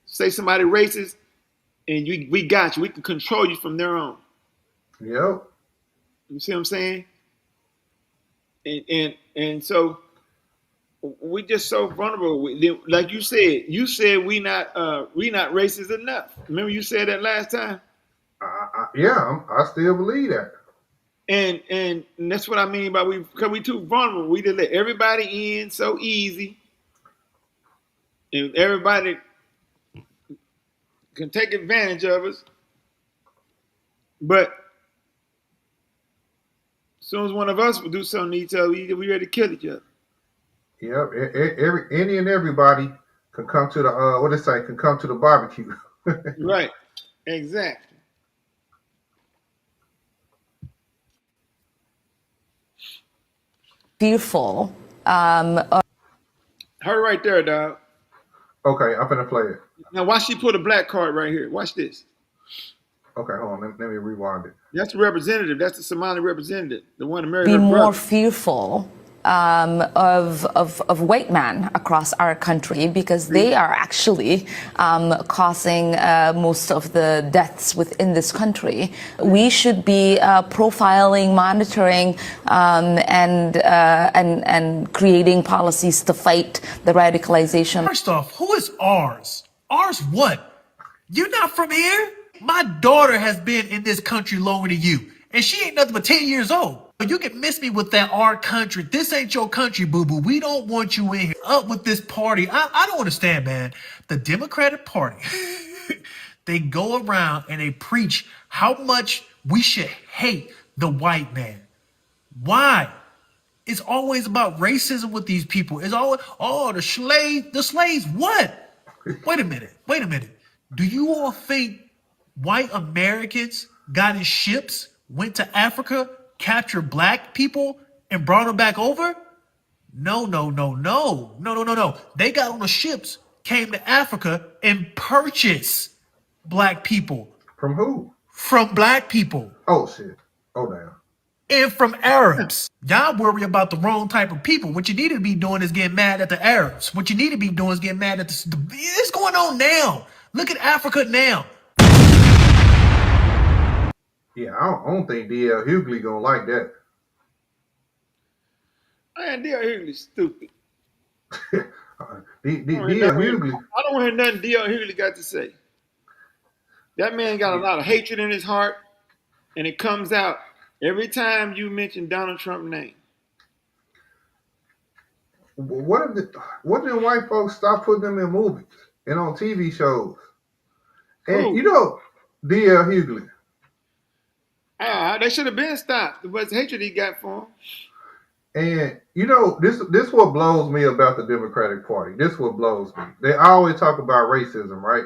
say somebody racist, and we got you. We can control you from there on. Yep. You see what I'm saying? And so we just so vulnerable. Like you said we not racist enough. Remember you said that last time? I still believe that. And that's what I mean by because we too vulnerable. We just let everybody in so easy, and everybody can take advantage of us. But as soon as one of us will do something to each other, we ready to kill each other. Yep. Any and everybody can come to the can come to the barbecue. Right. Exactly. fearful. Her right there, dog. Okay, I'm finna play it. Now, why she put a black card right here? Watch this. Okay, hold on. Let me rewind it. That's the representative. That's the Somali representative, the one that married be her more brother. fearful of white men across our country because they are actually causing most of the deaths within this country. We should be profiling, monitoring, and creating policies to fight the radicalization. First off, who is ours? Ours what? You're not from here? My daughter has been in this country longer than you, and she ain't nothing but 10 years old. You can miss me with that our country. This ain't your country, boo-boo. We don't want you in here. Up with this party. I don't understand, man. The Democratic Party, they go around and they preach how much we should hate the white man. Why? It's always about racism with these people. It's always, oh, the slaves, what? Wait a minute. Do you all think white Americans got in ships, went to Africa, captured black people, and brought them back over? No. They got on the ships, came to Africa, and purchased black people. From who? From black people. Oh, shit. Oh, damn. And from Arabs. Y'all worry about the wrong type of people. What you need to be doing is getting mad at the Arabs. What you need to be doing is getting mad at it's going on now. Look at Africa now. Yeah, I don't think D.L. Hughley gonna like that. Man, D.L. Hughley's stupid. D.L. Hughley. I don't want to hear nothing D.L. Hughley got to say. That man got a lot of hatred in his heart, and it comes out every time you mention Donald Trump's name. What did white folks stop putting them in movies and on TV shows? And you know, D.L. Hughley. They should have been stopped. The much hatred he got for him. And you know, this what blows me about the Democratic Party. This what blows me. They always talk about racism, right?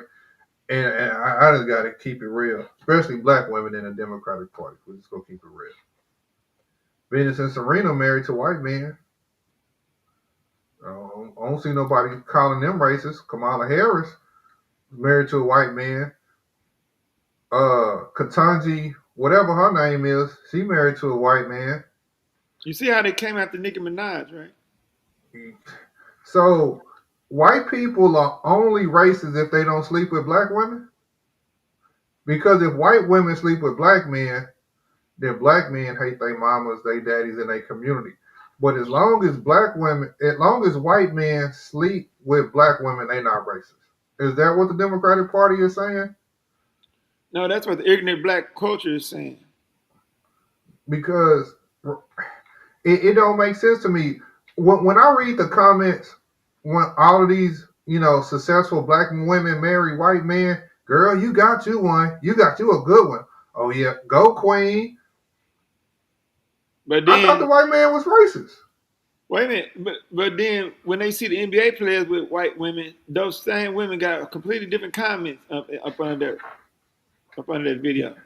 And I just got to keep it real, especially black women in the Democratic Party. We're just gonna keep it real. Venus and Serena married to white men. I don't see nobody calling them racist. Kamala Harris married to a white man. Ketanji, whatever her name is, she married to a white man. You see how they came after Nicki Minaj, right? So white people are only racist if they don't sleep with black women? Because if white women sleep with black men, then black men hate their mamas, their daddies, and their community. But as long as white men sleep with black women, they not racist. Is that what the Democratic Party is saying? No, that's what the ignorant black culture is saying. Because it don't make sense to me. When I read the comments, when all of these, successful black women marry white men, girl, you got you one. You got you a good one. Oh, yeah. Go, queen. But then, I thought the white man was racist. Wait a minute. But then when they see the NBA players with white women, those same women got completely different comments up under that video.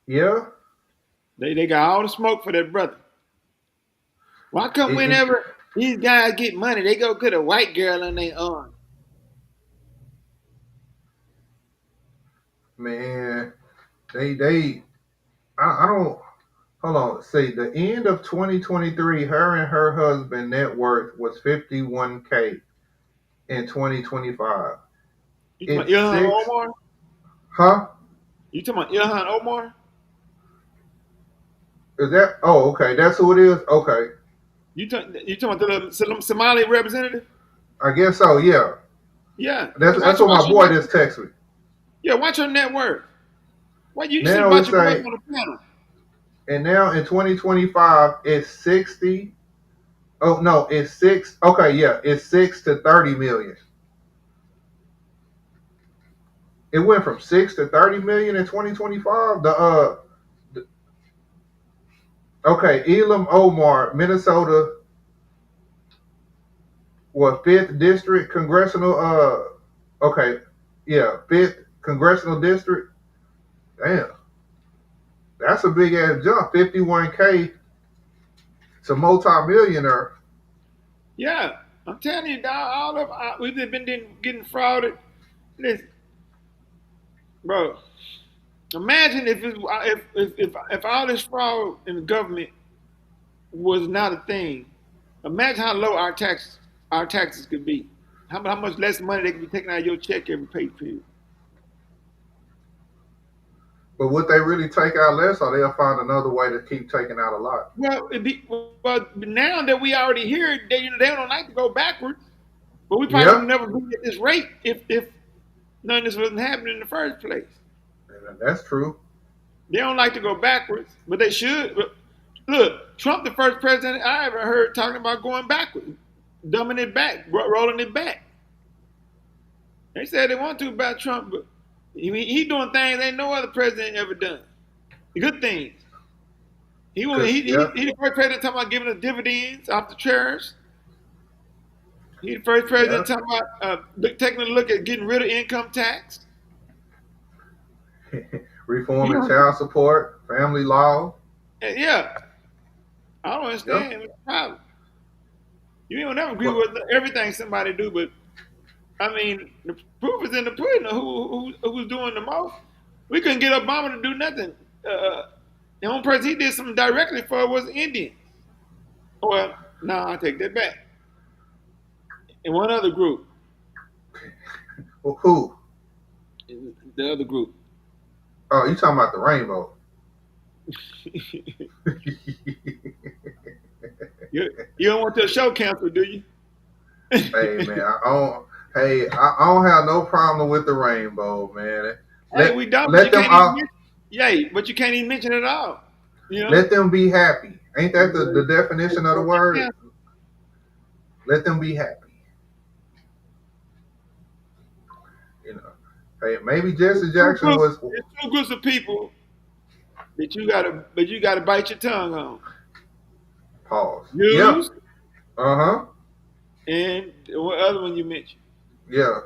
Yeah. They got all the smoke for that brother. Why come whenever these guys get money, they go put a white girl on their arm? Man, I don't, hold on. See, the end of 2023, her and her husband net worth was $51K in 2025. You talking about Ilhan Omar? Huh? You talking about Ilhan Omar? Is that? Oh, okay. That's who it is? Okay. You talking about the Somali representative? I guess so, yeah. Yeah. That's what my boy just texted me. Yeah, watch her net worth. Why you should watch your boy on the panel? And now in 2025, it's 60. Oh, no, it's 6. Okay, yeah, it's 6 to 30 million. It went from 6 to 30 million in 2025. Okay, Ilhan Omar, Minnesota, 5th district congressional, 5th congressional district. Damn. That's a big ass jump, 51K a multi-millionaire. Yeah, I'm telling you, dog, all of we've been getting frauded. Listen, bro, imagine if all this fraud in the government was not a thing. Imagine how low our taxes could be. How much less money they could be taking out of your check every pay period. But would they really take out less, or they'll find another way to keep taking out a lot? Well, now that we already here, they don't like to go backwards. But we probably would never be at this rate if none of this wasn't happening in the first place. That's true. They don't like to go backwards, but they should. But look, Trump, the first president I ever heard talking about going backwards, dumbing it back, rolling it back. They said they want to about Trump, but he doing things ain't no other president ever done. Good things. He the first president talking about giving us dividends off the chairs. He the first president talking about taking a look at getting rid of income tax. Reforming child support, family law. Yeah. I don't understand what's the problem. You don't never agree with everything somebody do, but I mean, the proof is in the pudding of who's doing the most. We couldn't get Obama to do nothing. The only person he did something directly for was Indians. Well, no, I take that back. And one other group. Well, who? The other group. Oh, you talking about the rainbow? You don't want your show canceled, do you? Hey man, I don't have no problem with the rainbow, man. We don't. But you can't even mention it at all. You know? Let them be happy. Ain't that the definition of the word? Let them be happy. You know, hey, maybe Jesse Jackson was. There's two groups of people that you gotta bite your tongue on. Pause. Jews. Yeah. And what other one you mentioned? Yeah,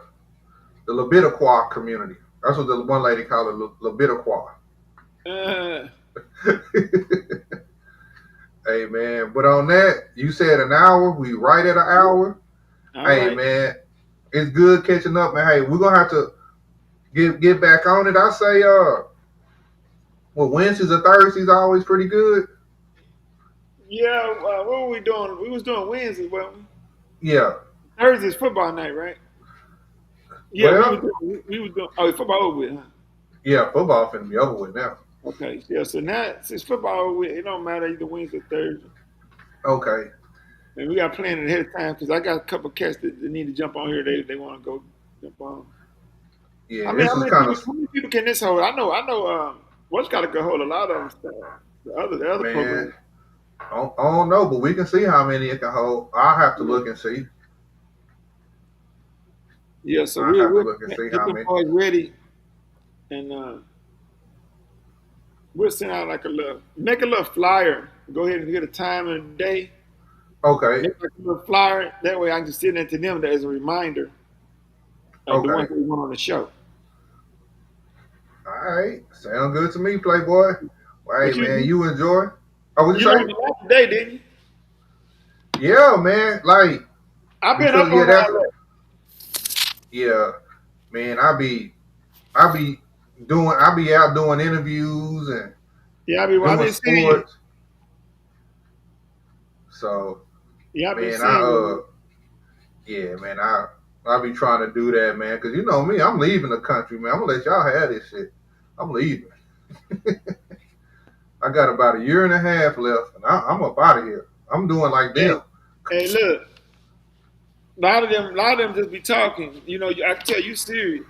the Labitiqua community. That's what the one lady called it, Labitiqua. Hey man, but on that, you said an hour. We right at an hour. Hey man, it's good catching up, man. Hey, we're gonna have to get back on it. I say, Wednesdays or Thursdays are always pretty good. Yeah, what were we doing? We was doing Wednesday, weren't we? Yeah. Thursday's football night, right? Yeah, we was doing. Oh, football over with, huh? Yeah, football finna be over with now. Okay, yeah. So now since football over with, it don't matter either Wednesday or Thursday. Okay. And we got planning ahead of time because I got a couple of cats that need to jump on here. They want to go jump on. Yeah, I mean, how many people can this hold? I know. What's got to hold a lot of them. The other programs. I don't know, but we can see how many it can hold. I'll have to look and see. Yeah, so we're get the boys ready, and we'll send out make a little flyer. Go ahead and get a time and a day. Okay. Make a little flyer. That way I can send it to them as a reminder of the ones that we want on the show. All right. Sound good to me, Playboy. Well, hey, man, you enjoy? Oh, what you say? You last day, didn't you? Yeah, man. Like, I've been up on that. Yeah, man. I be out doing interviews and I've been seeing you. So yeah, I've been seeing man. I be trying to do that, man, because you know me, I'm leaving the country, man. I'm gonna let y'all have this shit. I'm leaving. I got about 1.5 years left, and I'm up out of here. I'm doing like them. Hey, look, a lot of them just be talking. You know, I can tell you serious.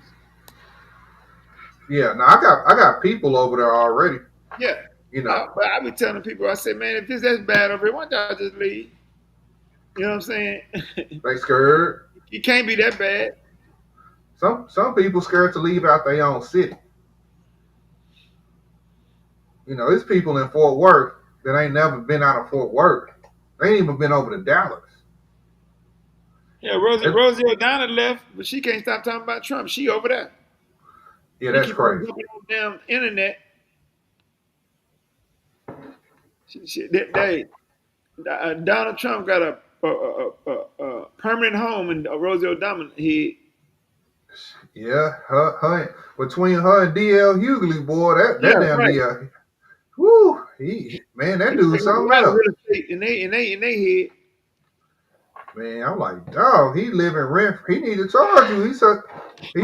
Yeah, now I got people over there already. Yeah, you know. But I be telling people, I say, man, if that's bad over here, why don't y'all just leave? You know what I'm saying? They scared. You can't be that bad. Some people scared to leave out their own city. You know, there's people in Fort Worth that ain't never been out of Fort Worth. They ain't even been over to Dallas. Yeah, Rosie O'Donnell left, but she can't stop talking about Trump. She over there. Yeah, that's crazy. On the damn internet. Donald Trump got a permanent home in Roosevelt Diamond. Yeah, between her and DL Hughley, boy, that damn right. DL. Woo, man, that dude's something else. Real estate in they head. Man, I'm like, dog, he living rent. He need to charge you. He's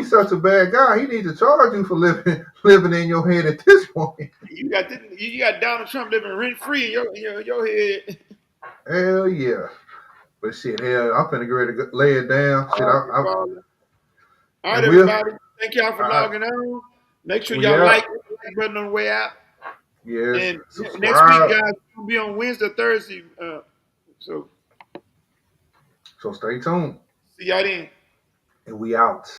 such a bad guy. He need to charge you for living in your head at this point. You got Donald Trump living rent free in your head. Hell yeah. But shit, hell, I'm finna get ready to lay it down. Shit, All right, everybody. Thank y'all for logging on. Make sure y'all like the button on the way out. Yes. And subscribe. next week, guys, we'll be on Wednesday, Thursday. So stay tuned. see y'all then. And we out.